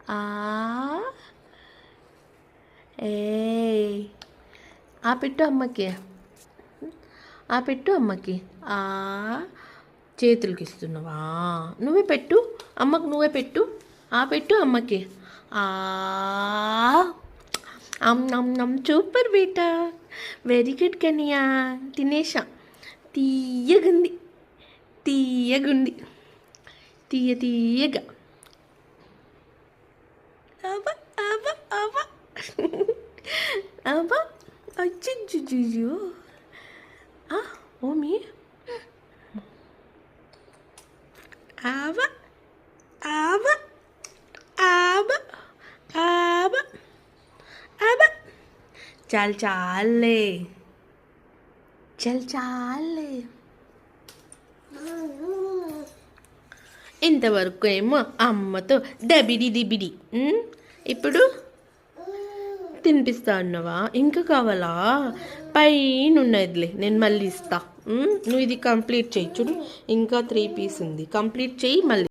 ఆ ఏ ఆ పెట్టు అమ్మకి, ఆ పెట్టు అమ్మకి. ఆ చేతులకి ఇస్తున్నావా? నువ్వే పెట్టు అమ్మకు, నువ్వే పెట్టు. ఆ పెట్టు అమ్మకి. ఆ నమ్ సూపర్ బేటా, వెరీ గుడ్ కనియా. తినేసా. తీయగుంది, తీయగుంది, తీయగా. అవ్వ అవ్వ అవ్వ అవ్వ అచ్చో. ఓమి ఆవ ఆవ ఆవ ఆవ ఆవ. చాలే చాలే. ఇంతవరకు ఏమో అమ్మతో దబిడి దిబిడి. ఇప్పుడు తినిపిస్తా అన్నావా? ఇంకా కావాలా? పైన ఉన్నదిలే, నేను మళ్ళీ ఇస్తా. నువ్వు ఇది కంప్లీట్ చేయి. చూడు, ఇంకా 3 పీస్ ఉంది, కంప్లీట్ చేయి మళ్ళీ.